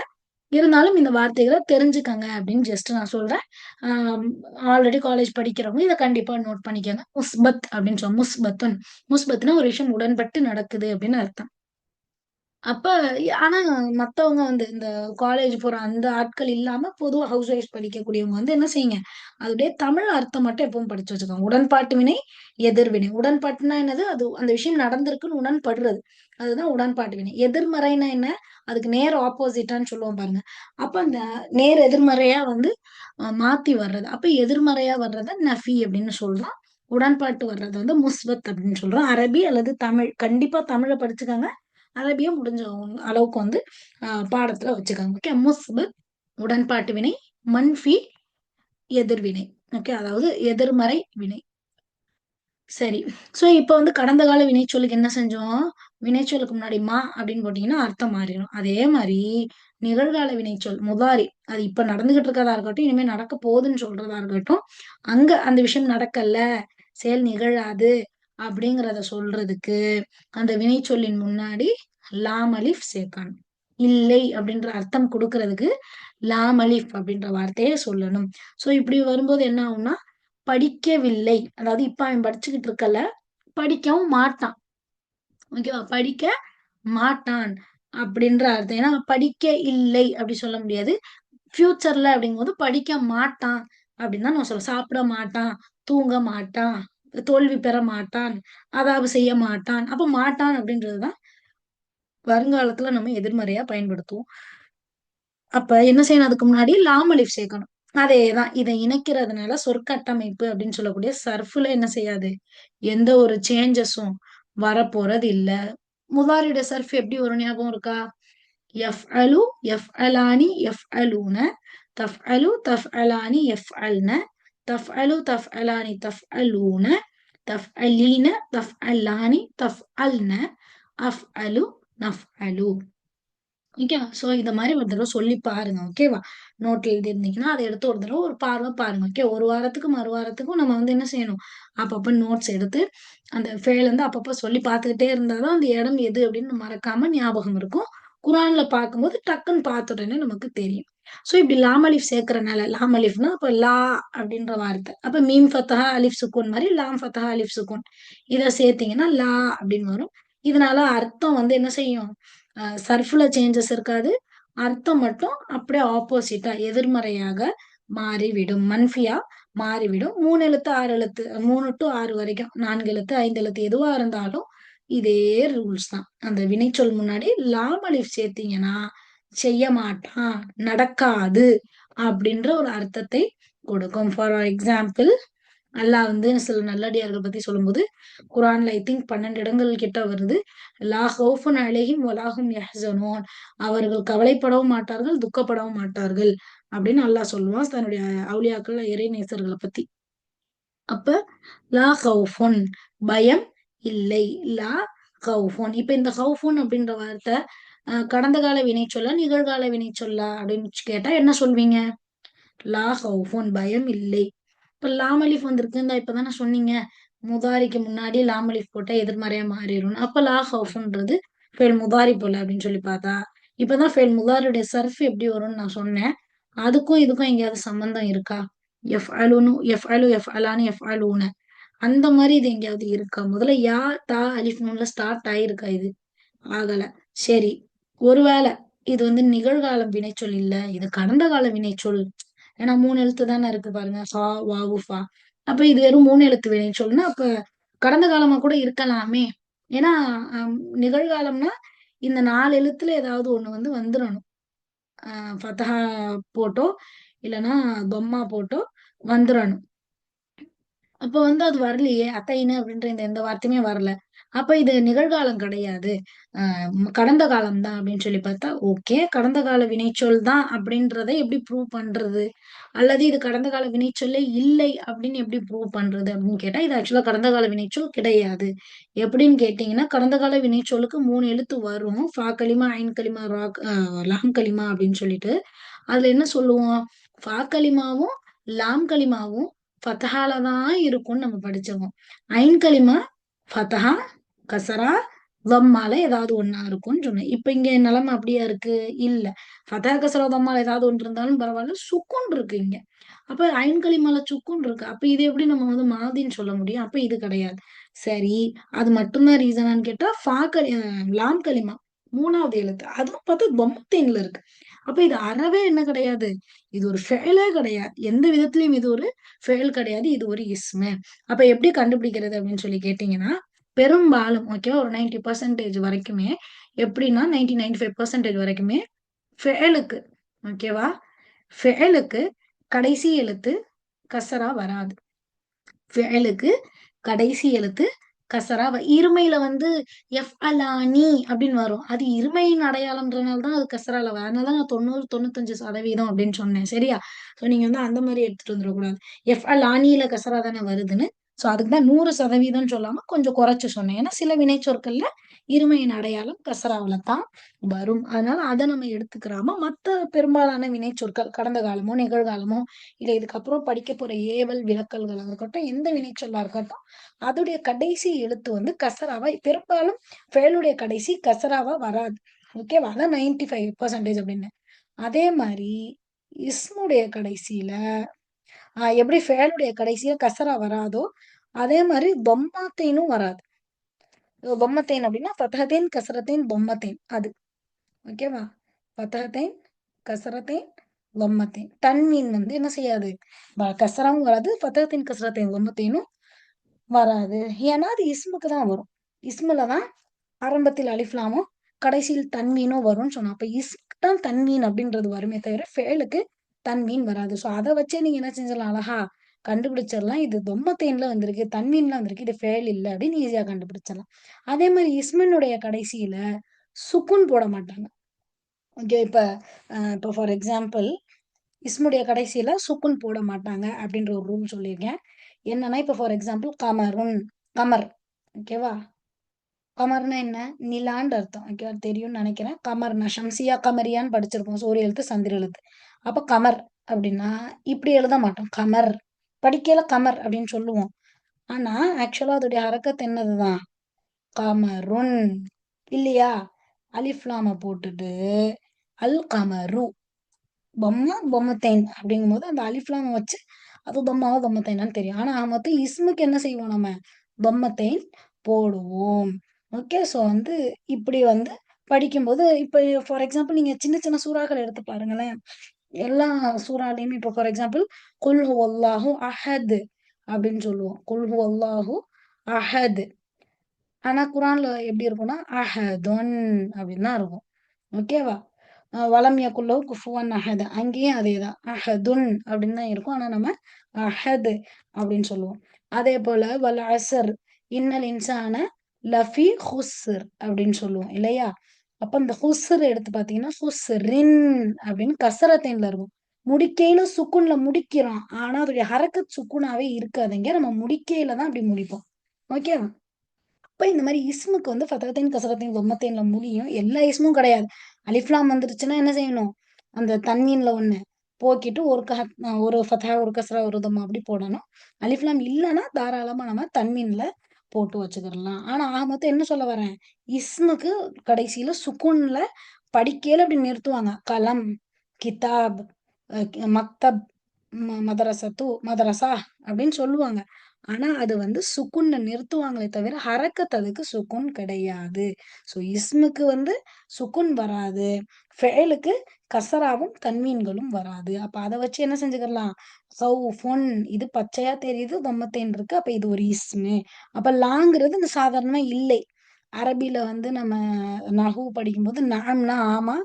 இருந்தாலும் இந்த வார்த்தைகள தெரிஞ்சுக்கங்க அப்படின்னு ஜஸ்ட் நான் சொல்றேன். ஆம், ஆல்ரெடி காலேஜ் படிக்கிறவங்க இத கண்டிப்பா நோட் பண்ணிக்கங்க. முஸ்பத் அப்படின்னு முஸ்பத்துன். முஸ்பத்னா ஒரு விஷயம் உடன்பட்டு நடக்குது அப்படின்னு அர்த்தம். அப்ப ஆனா மத்தவங்க வந்து இந்த காலேஜ் போற அந்த ஆட்கள் இல்லாம பொதுவா ஹவுஸ் ஒய்ஃப் படிக்கக்கூடியவங்க வந்து என்ன செய்யுங்க, அதோடைய தமிழ் அர்த்தம் மட்டும் எப்பவும் படிச்சு வச்சுக்கோங்க. உடன்பாட்டு வினை, எதிர்வினை. உடன்பாட்டுனா என்னது? அது அந்த விஷயம் நடந்திருக்குன்னு உடன்படுறது. அதுதான் உடன்பாட்டு வினை. எதிர்மறைன்னா என்ன? அதுக்கு நேர் ஆப்போசிட்டான்னு சொல்லுவோம் பாருங்க. அப்ப அந்த நேர் எதிர்மறையா வந்து மாத்தி வர்றது. அப்ப எதிர்மறையா வர்றத நஃபி அப்படின்னு சொல்றோம். உடன்பாட்டு வர்றது வந்து முஸ்பத் அப்படின்னு சொல்றோம். அரபி அல்லது தமிழ். கண்டிப்பா தமிழ படிச்சுக்கங்க. அரபிய முடிஞ்ச அளவுக்கு வந்து பாடத்துல வச்சுக்கோங்க. ஓகே. முஸ்பத் உடன்பாட்டு வினை, மன்ஃபி எதிர்வினை. ஓகே. அதாவது எதிர்மறை வினை. சரி. சோ இப்ப வந்து கடந்த கால வினைச்சொல்லுக்கு என்ன செஞ்சோம்? வினைச்சொல்லுக்கு முன்னாடி அப்படின்னு போட்டீங்கன்னா அர்த்தம் மாறிரும். அதே மாரி நிகழ்கால வினைச்சொல் முதாரி. அது இப்ப நடந்துகிட்டு இருக்கறதா இருக்கட்டும், இனிமே நடக்க போகுதுன்னு சொல்றதா இருக்கட்டும், அங்க அந்த விஷயம் நடக்கல, செயல் நிகழாது அப்படிங்கிறத சொல்றதுக்கு அந்த வினைச்சொல்லின் முன்னாடி லாம் அலிஃப் சேர்க்கணும். இல்லை அப்படின்ற அர்த்தம் குடுக்கறதுக்கு லாம் அலிஃப் அப்படின்ற வார்த்தைய சொல்லணும். சோ இப்படி வரும்போது என்ன ஆகும்னா, படிக்கவில்லை. அதாவது இப்ப அவன் படிச்சுக்கிட்டு இருக்கல. படிக்கவும் மாட்டான். ஓகேவா? படிக்க மாட்டான் அப்படின்ற அர்த்தம். ஏன்னா படிக்க இல்லை அப்படி சொல்ல முடியாது. ஃபியூச்சர்ல அப்படிங்கும்போது படிக்க மாட்டான் அப்படின்னு தான் நம்ம சொல்றோம். சாப்பிட மாட்டான், தூங்க மாட்டான், தோல்வி பெற மாட்டான், அதாவது செய்ய மாட்டான். அப்ப மாட்டான் அப்படின்றது தான் வருங்காலத்துல நம்ம எதிர்மறையா பயன்படுத்துவோம். அப்ப என்ன செய்யணும் அதுக்கு முன்னாடி லாம் அலிஃப் சேர்க்கணும். அதேதான். இதை இணைக்கிறதுனால சொற்கட்டமைப்பு அப்படின்னு சொல்லக்கூடிய சர்ஃப்ல என்ன செய்யாது? எந்த ஒரு சேஞ்சஸும் வரப்போறது இல்ல. முதாரியோட சர்ஃப் எப்படி வரும் ஞாபகம் இருக்கா? யஃப்அலு, யஃப்அலானி, யஃப்அலூன, தஃப்அலு, தஃப்அலானி, யஃப்அல்ன, தஃப்அலு, தஃப்அலானி, தஃப்அலூன, தஃப்அலீன, தஃப்அல்லானி, தஃப்அல்ன, அஃப்அலு, நஃப்அலு. ஓகேவா? சோ இந்த மாரி ஒரு தடவ சொல்லி பாருங்க. ஓகேவா? நோட்ல எழுதியிருந்தீங்கன்னா, அத எடுத்து ஒரு தடவ ஒரு பார்வை பாருங்க. ஓகே. ஒரு வாரத்துக்கு, மறு வாரத்துக்கும் நம்ம வந்து என்ன செய்யணும்? அப்பப்ப நோட்ஸ் எடுத்து, அந்த ஃபெயில் வந்து அப்பப்ப சொல்லி பார்த்துக்கிட்டே இருந்தா தான், அந்த இடம் எது அப்படின்னு மறக்காம ஞாபகம் இருக்கும். குரான்ல பார்க்கும்போது டக்குன்னு பார்த்த உடனே நமக்கு தெரியும். சோ இப்படி லாம் அலிஃப் சேர்க்கிறனால, லாம் அலிஃப்னா அப்ப லா அப்படின்ற வார்த்தை. அப்ப மீம் ஃபத்தஹா, அலிஃப் சுக்கூன் மாரி லாம் ஃபத்தஹா, அலிஃப் சுக்கூன். இத சேர்த்தீங்கன்னா, லா அப்படின்னு வரும். இதனால அர்த்தம் வந்து என்ன செய்யும்? சர்ஃப்ல சேஞ்சஸ் இருக்காது. அர்த்தம் மட்டும் அப்படியே ஆப்போசிட்டா எதிர்மறையாக மாறிவிடும். மன்ஃபியா மாறிவிடும். 3 எழுத்து, 6 எழுத்து 3 டூ 6 வரைக்கும் 4 எழுத்து, 5 எழுத்து எதுவா இருந்தாலும் இதே ரூல்ஸ் தான். அந்த வினைச்சொல் முன்னாடி லாம் அலிஃப் சேர்த்தீங்கன்னா, செய்ய மாட்டான், நடக்காது அப்படின்ற ஒரு அர்த்தத்தை கொடுக்கும். ஃபார் எக்ஸாம்பிள் அல்லாஹ் வந்து சில நல்லடியார்கள் பத்தி சொல்லும்போது, குர்ஆன்ல ஐ திங்க் 12 இடங்கள் கிட்ட வருது. லா ஹவுஃபுன் அலைஹிம் வலா ஹும் யஹ்ஸனூன். அவர்கள் கவலைப்படவும் மாட்டார்கள், துக்கப்படவும் மாட்டார்கள். அப்படின்னு அல்லாஹ் சொல்லுவான் தன்னுடைய அவுலியாக்கள், இறை நேசர்கள பத்தி. அப்ப லா ஹவுஃபுன் பயம் இல்லை. லா ஹவுஃபுன். இப்ப இந்த ஹவுஃபுன் அப்படின்ற வார்த்தை கடந்த கால வினைச்சொல்லா, நிகழ்கால வினைச்சொல்லா அப்படின்னு கேட்டா என்ன சொல்வீங்க? லா ஹவுஃபுன் பயம் இல்லை. இப்ப லாம் அலிஃப் வந்திருக்கு. இந்தா இப்பதானே சொன்னீங்க. முதாரிக்கு முன்னாடி லாம் அலிஃப் போட்டா எதிர்மறையா மாறிரும்னு. அப்ப லா ஹவுஃப்ன்றது ஃபெயில் முதாரி போல அப்படின்னு சொல்லி பார்த்தா, இப்பதான் ஃபெயில் முதாரியுடைய சர்ஃப் எப்படி வரும்னு நான் சொன்னேன். அதுக்கும் இதுக்கும் எங்கேயாவது சம்பந்தம் இருக்கா? எஃப்அலுனு எஃப்அலு, எஃப்அலானு, எஃப்அலூன அந்த மாரி இது எங்கேயாவது இருக்கா? முதல்ல யா, தா, அலிஃப், நூன்ல ஸ்டார்ட் ஆயிருக்கா இது? ஆகல. சரி. ஒருவேள இது வந்து நிகழ்காலம் வினைச்சொல் இல்ல. இது கடந்த கால வினைச்சொல். ஏன்னா 3 எழுத்து தானே இருக்கு பாருங்க. சா, வாவு, ஃபா. அப்ப இது வெறும் 3 எழுத்து வினைச்சொல்னா, அப்ப கடந்த காலமா கூட இருக்கலாமே! ஏன்னா, நிகழ்காலம்னா, இந்த 4 எழுத்துல ஏதாவது ஒண்ணு வந்து வந்துரணும். அ ஃபதஹா போட்டோ, இல்லன்னா தொம்மா போட்டோ வந்துரணும். அப்ப வந்து அது வரலையே. அத்தைன்னு அப்படின்ற இந்த எந்த வார்த்தையுமே வரல. அப்ப இது நிகழ்காலம் கிடையாது. அ கடந்த காலம் தான் அப்படின்னு சொல்லி பார்த்தா, ஓகே. கடந்த கால வினைச்சொல் தான் அப்படின்றத எப்படி ப்ரூவ் பண்றது? அல்லது இது கடந்த கால வினைச்சொல்லே இல்லை அப்படின்னு எப்படி ப்ரூவ் பண்றது? அப்படின்னு கேட்டா, இது ஆக்சுவலா கடந்த கால வினைச்சொல் கிடையாது. எப்படின்னு கேட்டீங்கன்னா, கடந்த கால வினைச்சொல்லுக்கு 3 எழுத்து வரும். ஃபா கலிமா, ஐன் கலிமா, லாம் கலிமா அப்படின்னு சொல்லிட்டு. அதுல என்ன சொல்லுவோம்? ஃபா கலிமாவும், லாம் கலிமாவும் ஃபத்ஹால தான் இருக்கும்னு நம்ம படிச்சிருக்கோம். ஐன் கலிமா ஃபத்ஹா, கசரா, தம்மால ஏதாவது ஒண்ணா இருக்கும்னு சொன்னேன். இப்ப இங்க நிலைமை அப்படியா இருக்கு? இல்ல. ஃபத்ஹா, கசரா, தம்மால ஏதாவது ஒன்று இருந்தாலும் பரவாயில்ல. சுக்குன் இருக்கு இங்க. அப்ப ஐன் கலிமால சுக்குன் இருக்கு. அப்ப இது எப்படி நம்ம வந்து மாதின்னு சொல்ல முடியும்? அப்ப இது கிடையாது. சரி, அது மட்டும் தான் ரீசனான்னு கேட்டா, லாம் கலிமா 3வது எழுத்து. அதுவும் பார்த்தா தொம்மத்தேன்ல இருக்கு. அப்ப இது அறவே என்ன கிடையாது. இது ஒரு ஃபெயிலே கிடையாது. எந்த விதத்திலயும் இது ஒரு ஃபெயில் கிடையாது. இது ஒரு இஸ்மு. அப்ப எப்படி கண்டுபிடிக்கிறது அப்படின்னு சொல்லி கேட்டீங்கன்னா, பெரும்பாலும் ஓகேவா ஒரு 90% வரைக்குமே எப்படின்னா 95% வரைக்குமே ஃபெயிலுக்கு ஓகேவா? ஃபெயிலுக்கு கடைசி எழுத்து கஸ்ரா வராது. ஃபிஅலுக்கு கடைசி எழுத்து கசரா இருமையில வந்து அலானி அப்படின்னு வரும். அது இருமையின் அடையாளம்ன்றனால தான் அது கசரால வரும். அதனால தான் நான் 90, 95% அப்படின்னு சொன்னேன். சரியா? ஸோ நீங்க வந்து அந்த மாரி எடுத்துட்டு வந்துரக்கூடாது. அலானியில கசரா தானே வருதுன்னு. ஸோ அதுக்கு தான் 100% சொல்லாம கொஞ்சம் குறைச்சு சொன்னேன். ஏன்னா சில வினைச்சொற்கள்ல இருமையின் அடையாளம் கசராவுல தான் வரும். அதனால அத நம்ம எடுத்துக்கிறாம மத்த பெரும்பாலான வினைச்சொற்கள் கடந்த காலமோ, நிகழ்காலமோ இல்ல இதுக்கப்புறம் படிக்க போற ஏவல், விலக்கல்களா இருக்கட்டும், எந்த வினைச்சொல்லா இருக்கட்டும், அதோடைய கடைசி எழுத்து வந்து கசராவா பெரும்பாலும் ஃபெயலுடைய கடைசி கசராவா வராது. ஓகேவா? அதான் 95% அப்படின்னு. அதே மாரி இஸ்முடைய கடைசியில எப்படி ஃபெயலுடைய கடைசியில கசரா வராதோ, அதே மாரி தொம்மாத்தேனும் வராது. தொம்மத்தேன் அப்படின்னா ஃபத்ஹத்தேன், கஸ்ரத்தேன், தொம்மத்தேன் அது. ஓகேவா? ஃபத்ஹத்தேன், கஸ்ரத்தேன், லம்மத்தேன். தன்வீன் வந்து என்ன செய்யாது? கஸ்ராவும் வராது. ஃபத்ஹத்தேன், கஸ்ரத்தேன், லம்மத்தேனும் வராது. ஏன்னா, அது இஸ்முக்கு தான் வரும். இஸ்முல தான் ஆரம்பத்தில் அலிஃப் லாமும், கடைசியில் தன்வீனும் வரும்னு சொன்னோம். அப்ப இஸ்முக்கு தான் தன்வீன் அப்படின்றது வருமே தவிர, ஃபேலுக்கு தன்வீன் வராது. ஸோ அத வச்சே நீங்க என்ன செஞ்சிடலாம் அழகா கண்டுபிடிச்சிடலாம். இது தொம்மத்தேன்ல வந்திருக்கு, தன்வீன்ல வந்திருக்கு. இது ஃபேல் இல்ல அப்படின்னு ஈஸியா கண்டுபிடிச்சிடலாம். அதே மாரி இஸ்மினுடைய கடைசியில சுக்குன் போட மாட்டாங்க. ஓகே. இப்ப ஃபார் எக்ஸாம்பிள் இஸ்முடைய கடைசியில சுக்குன் போட மாட்டாங்க அப்படின்ற ஒரு ரூல் சொல்லியிருக்கேன். என்னன்னா, இப்ப ஃபார் எக்ஸாம்பிள் கமருன், கமர். ஓகேவா? கமர்னா என்ன? நிலான்னு அர்த்தம். ஓகேவா? தெரியும்னு நெனைக்கிறேன். கமர்னா ஷம்சியா, கமரியான்னு படிச்சிருப்போம். சூரிய எழுத்து, சந்திர எழுத்து. அப்ப கமர் அப்படின்னா, இப்படி எழுத மாட்டோம். கமர். படிக்கையில கமர் அப்படின்னு சொல்லுவோம். ஆனா, ஆக்சுவலா அதோடைய ஹரக்கத் என்னதுதான்? கமருன். இல்லையா? அலிஃப் லாம போட்டுட்டு, அல் கமரு. பொம்மத்தைன் அப்படிங்கும்போது அந்த அலிஃப்லாம் வச்சு அது பொம்மாவா பொம்மத்தைனான்னு தெரியும். ஆனா மொத்தம் இஸ்முக்கு என்ன செய்வோம் நம்ம? பொம்மத்தைன் போடுவோம். ஓகே. ஸோ வந்து இப்படி வந்து படிக்கும்போது இப்ப ஃபார் எக்ஸாம்பிள் நீங்க சின்ன சின்ன சூறாக்கள் எடுத்து பாருங்களேன். எல்லா சூறாலயுமே இப்ப ஃபார் எக்ஸாம்பிள் குல் ஹுவல்லாஹு அஹத் அப்படின்னு சொல்லுவோம். குல் ஹுவல்லாஹு அஹத். ஆனா குர்ஆன்ல எப்படி இருக்கும்னா, அஹதுன் அப்படின்னு தான் இருக்கும். ஓகேவா? வலம் யகுல்லஹு குஃபுவன் அஹத். அங்கேயும் அதேதான். அஹதுன் அப்படின்னு தான் இருக்கும். ஆனா நம்ம அஹத் அப்படின்னு சொல்லுவோம். அதேபோல வல் அஸ்ர் இன்னல் இன்சான லஃபி ஹுஸ்ர் அப்படின்னு சொல்லுவோம் இல்லையா? அப்ப இந்த ஹுஸ்ர் எடுத்து பார்த்தீங்கன்னா, ஹுஸ்ரின் அப்படின்னு கசரத்தைன்ல இருக்கும். முடிக்கையில சுக்குன்ல முடிக்கிறோம். ஆனா அதோடைய ஹரக்கத் சுக்குனாவே இருக்காதுங்க. நம்ம முடிக்கையில தான் அப்படி முடிப்போம். ஓகேவா? அப்ப இந்த மாரி இஸ்முக்கு வந்து ஃபதஹத்தைன், கசரத்தைன், தொம்மத்தைன்ல முடியும். எல்லா இஸ்மும் கிடையாது. அலிஃப் லாம் வந்துருச்சுன்னா என்ன செய்யணும்? அந்த தன்வீன்ல ஒண்ணு போக்கிட்டு ஒரு ஃபத்ஹா, ஒரு கஸ்ரா, ஒரு தம்மா அப்படி போடணும். அலிஃப் லாம் இல்லன்னா தாராளமா நம்ம தன்வீன்ல போட்டு வச்சுக்கிரலாம். ஆனா ஆக மொத்தம் என்ன சொல்ல வரேன்? இஸ்முக்கு கடைசியில சுக்கூன்ல படிக்கையில அப்படி நிறுத்துவாங்க. கலம், கிதாப், மக்தப், மதரசா அப்படின்னு சொல்லுவாங்க. ஆனா, அது வந்து சுக்குன்ல நிறுத்துவாங்களே தவிர, ஹரக்கத் அதுக்கு சுக்குன் கிடையாது. ஸோ, இஸ்முக்கு வந்து சுக்குன் வராது. ஃபெயலுக்கு கசராவும், தன்வீன்களும் வராது. அப்ப அத வச்சு என்ன செஞ்சுக்கலாம்? சௌஃபுன் இது பச்சையா தெரியுது, தம்மத்தேன் இருக்கு. அப்ப இது ஒரு இஸ்மு. அப்ப லாங்கிறது இந்த சாதாரணமா இல்லை. அரபில வந்து நம்ம நஹ்வு படிக்கும்போது நஅம்னா ஆமா,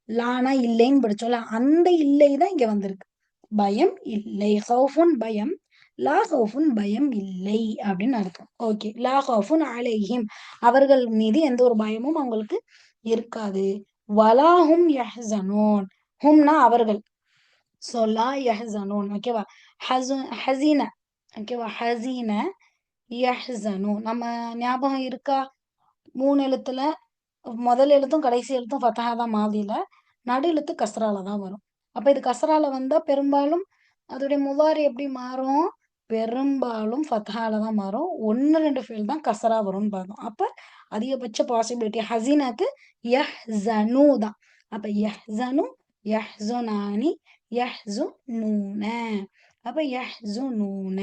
லானா இல்லைன்னு படிச்சோம்ல. அந்த இல்லை தான் இங்க வந்திருக்கு. பயம் இல்லை. ஹவுஃபுன் பயம். லா ஹவுஃபுன் பயம் இல்லை அப்படின்னு அர்த்தம். ஓகே. லா ஹவுஃபுன் அலைஹிம் அவர்கள் மீது எந்த ஒரு பயமும் அவங்களுக்கு இருக்காது. வலாஹும் யஹ்சனூன் ஹும்னா அவர்கள். ஸோ லா யஹ்சனூன் ஓகேவா? ஹஸீன ஓகேவா? ஹஸீன யஹ்சனூன் நம்ம ஞாபகம் இருக்கா? 3 எழுத்துல முதல் எழுத்தும் கடைசி எழுத்தும் ஃபத்தஹா தான் மாதியில. நடு எழுத்து கஸ்ரால தான் வரும். அப்ப இது கஸ்ரால வந்தா பெரும்பாலும் அதோடைய முதாரி எப்படி மாறும்? பெரும்பாலும் ஃபத்ஹால தான் மாறும். 1, 2 ஃபீல் தான் கஸ்ரா வரும்னு பார்த்தோம். அப்ப அதிகபட்ச பாசிபிலிட்டி ஹஸீனாக்கு யஹ்ஸனு தான். அப்ப யஹ்ஸனு, யஹ்ஸுனானி, யஹ்ஸுனூன. அப்ப யஹ்ஸுனூன.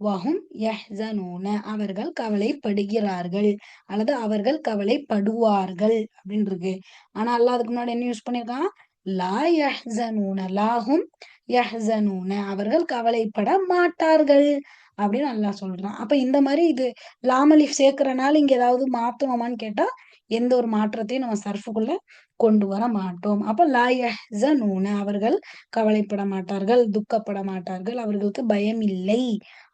வஹும் யஹ்ஸனூன அவர்கள் கவலைப்படுகிறார்கள். அல்லது அவர்கள் கவலைப்படுவார்கள் அப்படின்னு இருக்கு. ஆனா அல்லாஹ் அதுக்கு முன்னாடி என்ன யூஸ் பண்ணியிருக்கான்? லா யஹ்ஸனூன லாஹும் யஹ்ஸனூன அவர்கள் கவலைப்பட மாட்டார்கள் அப்படின்னு அல்லாஹ் சொல்றான். அப்ப இந்த மாதிரி இது லாம் அலிஃப் சேர்க்கிறனால இங்க ஏதாவது மாத்துவோமான்னு கேட்டா எந்த ஒரு மாற்றத்தையும் நம்ம சர்ஃபுக்குள்ள கொண்டு வர மாட்டோம். அப்ப லா யஹ்ஸனூன அவர்கள் கவலைப்பட மாட்டார்கள், துக்கப்பட மாட்டார்கள், அவர்களுக்கு பயம் இல்லை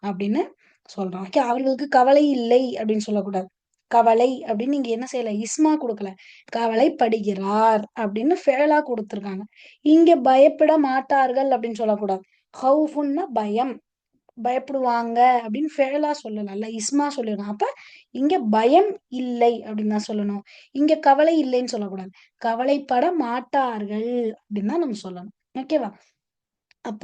அப்படின்னு சொல்றான். ஓகே அவர்களுக்கு கவலை இல்லை அப்படின்னு சொல்லக்கூடாது. கவலை அப்படின்னு நீங்க என்ன செய்யல? இஸ்மா குடுக்கல. கவலைப்படுகிறார் அப்படின்னு ஃபேலா குடுத்துருக்காங்க. இங்க பயப்பட மாட்டார்கள் அப்படின்னு சொல்லக்கூடாது. ஹவுஃபுன்னா பயம். பயப்படுவாங்க அப்படின்னு ஃபேலா சொல்லலாம்ல. இஸ்மா சொல்லிடணும். அப்ப இங்க பயம் இல்லை அப்படின்னு தான் சொல்லணும். இங்க கவலை இல்லைன்னு சொல்லக்கூடாது. கவலைப்பட மாட்டார்கள் அப்படின்னு தான் நம்ம சொல்லணும். ஓகேவா? அப்ப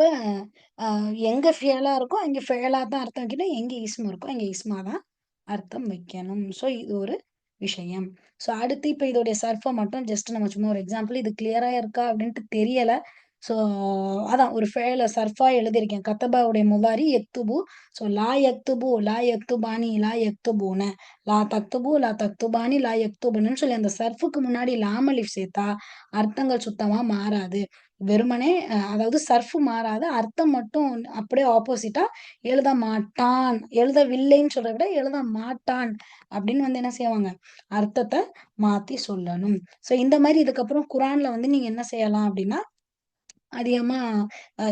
அ எங்க ஃபியலா இருக்கோ, அங்க ஃபெயலா தான் அர்த்தம் வைக்கணும். எங்க இஸ்மு இருக்கோ, அங்க இஸ்மா தான் அர்த்தம் வைக்கணும். ஸோ இது ஒரு விஷயம். ஸோ அடுத்து இப்ப இதோடைய சர்ஃப மட்டும் ஜஸ்ட் நம்ம சும்மா ஒரு எக்ஸாம்பிள் இது கிளியரா இருக்கா அப்படின்ட்டு தெரியல. ஸோ அதான் ஒரு ஃபெயல சர்ஃபா எழுதியிருக்கேன். கத்தபாவுடைய முதாரி யக்துபு. ஸோ லா யக்துபு, லா யக்துபானி, லா யக்துபூன, லா தக்துபு, லா தக்துபானி, லா யக்துபுனன்னு சொல்லி அந்த சர்ஃப்க்கு முன்னாடி லாம் அலிஃப் சேர்த்தா அர்த்தங்கள் சுத்தமா மாறாது. வெறுமனே அதாவது சர்ஃப் மாறாது. அர்த்தம் மட்டும் அப்படியே ஆப்போசிட்டா எழுத மாட்டான். எழுதவில்லைன்னு சொல்றத விட எழுத மாட்டான் அப்படின்னு வந்து என்ன செய்வாங்க? அர்த்தத்த மாத்தி சொல்லணும். ஸோ இந்த மாரி இதுக்கப்புறம் குரான்ல வந்து நீங்க என்ன செய்யலாம் அப்படின்னா, அதிகமா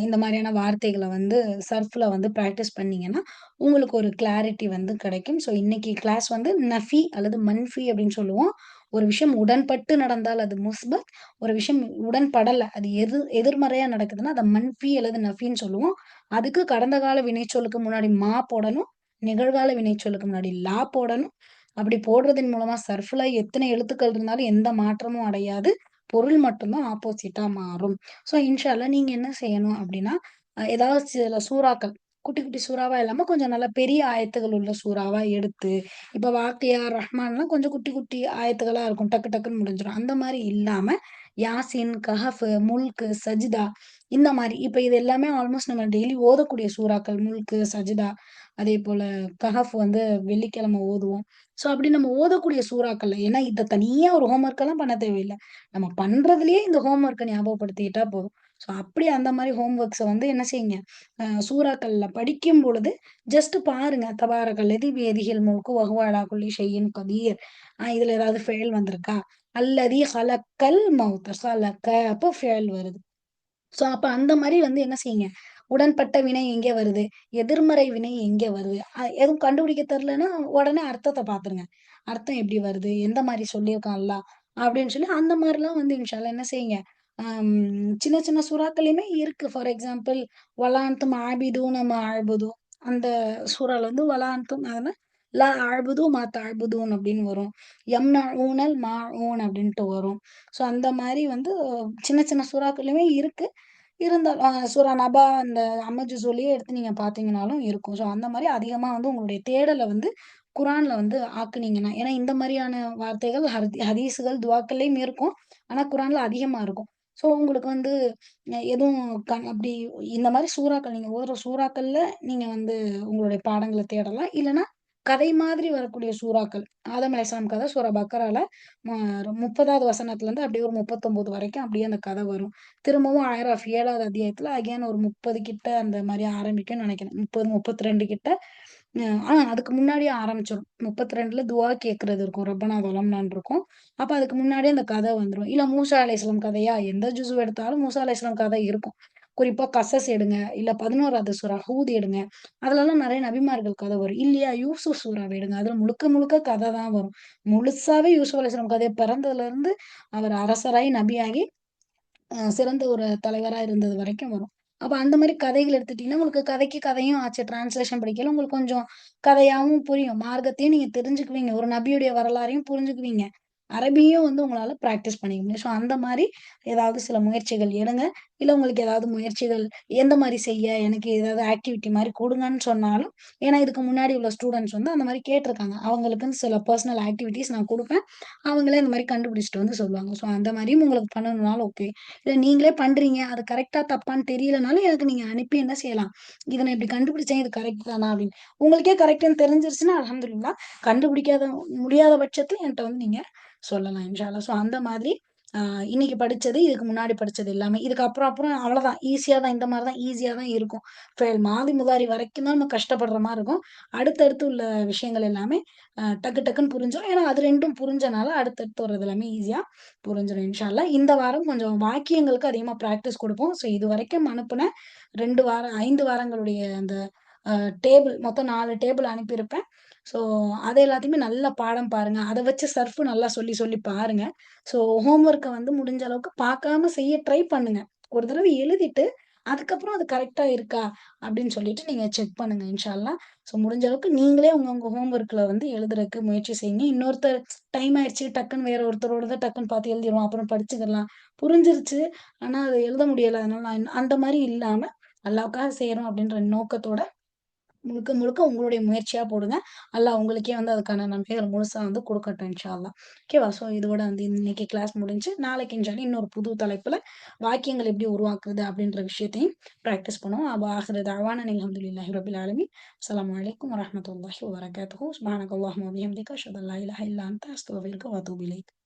இந்த மாரியான வார்த்தைகள வந்து சர்ஃப்ல வந்து பிராக்டிஸ் பண்ணீங்கன்னா, உங்களுக்கு ஒரு கிளாரிட்டி வந்து கிடைக்கும். ஸோ இன்னைக்கு கிளாஸ் வந்து நஃபி அல்லது மன்ஃபி அப்படின்னு சொல்லுவோம். ஒரு விஷயம் உடன்பட்டு நடந்தால் அது முஸ்பத். ஒரு விஷயம் உடன்படல. அது எதிர்மறையா நடக்குதுன்னா, அத மன்ஃபி அல்லது நஃபின்னு சொல்லுவோம். அதுக்கு கடந்த கால வினைச்சொல்லுக்கு முன்னாடி மா போடணும். நிகழ்கால வினைச்சொல்லுக்கு முன்னாடி லா போடணும். அப்படி போடுறதன் மூலமா சர்ஃப்ல எத்தனை எழுத்துக்கள் இருந்தாலும் எந்த மாற்றமும் அடையாது. பொருள் மட்டும் தான் ஆப்போசிட்டா மாறும். ஸோ இன்ஷா அல்லாஹ் நீங்க என்ன செய்யணும் அப்டின்னா, ஏதாவது சில சூறாக்கள் குட்டி, குட்டி சூறாவா இல்லாம கொஞ்சம் நல்லா பெரிய ஆயத்துகள் உள்ள சூறாவா எடுத்து, இப்ப வாக்கியா, ரஹ்மான்லாம் கொஞ்சம் குட்டி, குட்டி ஆயத்துகளா இருக்கும். டக்கு டக்குன்னு முடிஞ்சிரும். அந்த மாரி இல்லாம, யாசின், கஹஃப், முல்க், சஜ்தா இந்த மாரி. இப்ப இது எல்லாமே ஆல்மோஸ்ட் நம்ம டெய்லி ஓதக்கூடிய சூறாக்கள். முல்க், சஜ்தா அதேபோல கஹஃப் வந்து வெள்ளிக்கிழமை ஓதுவோம். ஸோ அப்படி நம்ம ஓதக்கூடிய சூறாக்கள்ல ஏன்னா இத தனியா ஒரு ஹோம் ஒர்க் எல்லாம் பண்ண தேவையில்ல. நம்ம பண்றதுலயே இந்த ஹோம் ஒர்க்க ஞாபகப்படுத்திக்கிட்டா போதும். ஸோ அப்படி அந்த மாரி ஹோம் ஒர்க்ஸ வந்து என்ன செய்யுங்க, சூறாக்கள்ல படிக்கும் பொழுது ஜஸ்ட் பாருங்க. தபாரக்கல்லதி பியதிஹில் முல்கு வஹுவ அலா குல்லி ஷைஇன் கதீர். இதுல ஏதாவது ஃபெயில் வந்திருக்கா? அல்லதி ஹலக்கல் மௌத்த ஹலக்க அப்போ ஃபெயில் வருது. ஸோ, அப்ப அந்த மாரி வந்து என்ன செய்யுங்க, உடன்பட்ட வினை எங்க வருது? எதிர்மறை வினை எங்க வருது? எதுவும் கண்டுபிடிக்க தெரியலன்னா, உடனே அர்த்தத்த பாத்துருங்க. அர்த்தம் எப்படி வருது? எந்த மாரி சொல்லியிருக்கான் அல்லாஹ்? அப்படின்னு சொல்லி அந்த மாரிலாம் வந்து இன்ஷா அல்லாஹ் என்ன செய்யுங்க, அம் சின்ன சின்ன சூறாக்கள்லயுமே இருக்கு. ஃபார் எக்ஸாம்பிள், "வலா அன்தும் ஆபிதூன மா அஅ்புது" அந்த சூறால வந்து "வலா அன்தும்" அதுனா "லா அஅ்புது மா தஅ்புதூன்" அப்படின்னு வரும். "யம்னஊனல் மாஊன்" அப்படின்ட்டு வரும். ஸோ, அந்த மாரி வந்து சின்ன சின்ன சூறாக்கள்லயுமே இருக்கு. இருந்தாலும் சூரா நபா அந்த அம்மஜூஸ்லயே எடுத்து நீங்க பார்த்தீங்கனாலும் இருக்கும். ஸோ அந்த மாரி அதிகமா வந்து உங்களுடைய தேடல வந்து குரான்ல வந்து ஆக்குனீங்கன்னா ஏன்னா இந்த மாரியான வார்த்தைகள் ஹதீஸுகள், துவாக்கள்லயும் இருக்கும். ஆனா குரான்ல அதிகமா இருக்கும். ஸோ உங்களுக்கு வந்து எதுவும் அப்படி இந்த மாரி சூறாக்கள் நீங்க ஓதுற சூறாக்கள்ல நீங்க வந்து உங்களுடைய பாடங்கள தேடலாம். இல்லன்னா கதை மாதிரி வரக்கூடிய சூறாக்கள். ஆதம் அலைஹிஸ்ஸலாம் கதை சூரா பக்கரால ம 30வது வசனத்துலருந்து அப்படியே ஒரு 39 வரைக்கும் அப்படியே அந்த கதை வரும். திரும்பவும் 7வது அத்தியாயத்துல அகைன் ஒரு 30 கிட்ட அந்த மாரி ஆரம்பிக்கும்னு நெனைக்கிறேன். 30, 32 கிட்ட அதுக்கு முன்னாடியே ஆரம்பிச்சுரும். 32ல துவா கேட்கறது இருக்கும். ரப்பனா வலம்னான்னு இருக்கும். அப்ப அதுக்கு முன்னாடியே அந்த கதை வந்துரும். இல்ல மூசா அலைஹிஸ்ஸலாம் கதையா, எந்த ஜுஸ் எடுத்தாலும் மூசா அலைஹிஸ்ஸலாம் கதை இருக்கும். குறிப்பா கசஸ் எடுங்க, இல்ல 11வது சூரா ஹூத் எடுங்க. அதுலலாம் நெறைய நபிமார்கள் கதை வரும். இல்லையா யூசுப் சூறாவ எடுங்க. அதுல முழுக்க முழுக்க கதை தான் வரும். முழுசாவே யூசுப் அலைஹிஸ்ஸலாம் கதைய பிறந்ததுலருந்து அவர் அரசராகி, நபியாகி சிறந்த ஒரு தலைவரா இருந்தது வரைக்கும் வரும். அப்ப அந்த மாரி கதைகள் எடுத்துட்டீங்கன்னா, உங்களுக்கு கதைக்கு கதையும் ஆச்சு. டிரான்ஸ்லேஷன் படிக்கையில உங்களுக்கு கொஞ்சம் கதையாவும் புரியும். மார்க்கத்தையும் நீங்க தெரிஞ்சுக்குவீங்க. ஒரு நபியுடைய வரலாறையும் புரிஞ்சுக்குவீங்க. அரபியும் வந்து உங்களால பிராக்டிஸ் பண்ணிக்க முடியும். ஸோ அந்த மாரி ஏதாவது சில முயற்சிகள் எடுங்க. இல்ல உங்களுக்கு ஏதாவது முயற்சிகள் எந்த மாரி செய்ய, எனக்கு ஏதாவது ஆக்டிவிட்டி மாரி குடுங்கன்னு சொன்னாலும் ஏன்னா இதுக்கு முன்னாடி உள்ள ஸ்டூடண்ட்ஸ் வந்து அந்த மாரி கேட்டுருக்காங்க. அவங்களுக்குன்னு சில பெர்சனல் ஆக்டிவிட்டீஸ் நான் குடுப்பேன். அவங்களே இந்த மாரி கண்டுபிடிச்சுட்டு வந்து சொல்லுவாங்க. ஸோ அந்த மாரியும் உங்களுக்கு பண்ணணும்னாலும் ஓகே. இல்ல நீங்களே பண்றீங்க. அது கரெக்ட்டா, தப்பான்னு தெரியலனாலும் எனக்கு நீங்க அனுப்பி என்ன செய்யலாம், "இத நான் இப்படி கண்டுபிடிச்சேன். இது கரெக்ட் தானா?" அப்படின்னு. உங்களுக்கே கரெக்ட்ன்னு தெரிஞ்சிருச்சுன்னா அல்ஹம்துலில்லாஹ். கண்டுபிடிக்காத முடியாத பட்சத்துல என்ட்ட வந்து நீங்க சொல்லலாம் இன்ஷா அல்லாஹ். ஸோ அந்த மாதிரி அ இன்னைக்கு படிச்சது, இதுக்கு முன்னாடி படிச்சது எல்லாமே. இதுக்கு அப்புறம் அப்புறம் அவ்வளோதான். ஈஸியா தான் இந்த மாரி தான் ஈஸியா தான் இருக்கும். மாதி முதாரி வரைக்கும் தான் நம்ம கஷ்டப்படுற மாரி இருக்கும். அடுத்தடுத்து உள்ள விஷயங்கள் எல்லாமே டக்கு டக்குன்னு புரிஞ்சிரும். ஏன்னா அது 2ம் புரிஞ்சனால அடுத்தடுத்து வர்றது எல்லாமே ஈஸியா புரிஞ்சிரும் இன்ஷா அல்லாஹ். இந்த வாரம் கொஞ்சம் வாக்கியங்களுக்கு அதிகமா பிராக்டிஸ் குடுப்போம். ஸோ இதுவரைக்கும் அனுப்புன 2 வாரம் 5 வாரங்களுடைய அந்த அ டேபிள் மொத்தம் 4 டேபிள் அனுப்பியிருப்பேன். ஸோ அது எல்லாத்தையுமே நல்லா பாடம் பாருங்க. அத வச்சு சர்ஃப் நல்லா சொல்லி சொல்லி பாருங்க. ஸோ ஹோம் ஒர்க்க வந்து முடிஞ்ச அளவுக்கு பார்க்காம செய்ய ட்ரை பண்ணுங்க. ஒரு தடவ எழுதிட்டு, அதுக்கப்புறம் அது கரெக்ட்டா இருக்கா? அப்படின்னு சொல்லிட்டு நீங்க செக் பண்ணுங்க இன்ஷா அல்லாஹ். ஸோ முடிஞ்ச அளவுக்கு நீங்களே உங்க ஹோம் ஒர்க்ல வந்து எழுதுறதுக்கு முயற்சி செய்யுங்க. இன்னொருத்தர் டைம் ஆயிடுச்சு, டக்குன்னு வேற ஒருத்தரோடத டக்குன்னு பார்த்து எழுதிருவோம். அப்புறம் படிச்சுக்கலாம். புரிஞ்சிருச்சு. ஆனா அத எழுத முடியல. அதனால நான் அந்த மாரி இல்லாம, அல்லாஹ்வுக்காக செய்றோம் அப்படின்ற நோக்கத்தோட முழுக்க முழுக்க உங்களுடைய முயற்சியா போடுங்க. அல்லாஹ் உங்களுக்கே வந்து அதுக்கான நன்மைகள் முழுசா வந்து குடுக்கட்டும் இன்ஷா அல்லாஹ். ஓகேவா? ஸோ இதோட வந்து இன்னைக்கு கிளாஸ் முடிஞ்சுச்சு. நாளைக்கு இன்ஷா அல்லாஹ் இன்னொரு புது தலைப்புல வாக்கியங்கள் எப்படி உருவாக்குறது அப்படின்ற விஷயத்தையும் பிராக்டிஸ் பண்ணுவோம். ஆகிரு தஅவானா அல்ஹம்துலில்லாஹி ரப்பில் ஆலமீன். அஸ்ஸலாமு அலைக்கும் வரஹ்மத்துல்லாஹி வபரகாத்துஹு. சுப்ஹானக அல்லாஹும்ம வபிஹம்திக அஷ்ஹது அல்லா இலாஹ இல்லா அன்த அஸ்தக்ஃபிருக வ அத்தூபு இலைக்.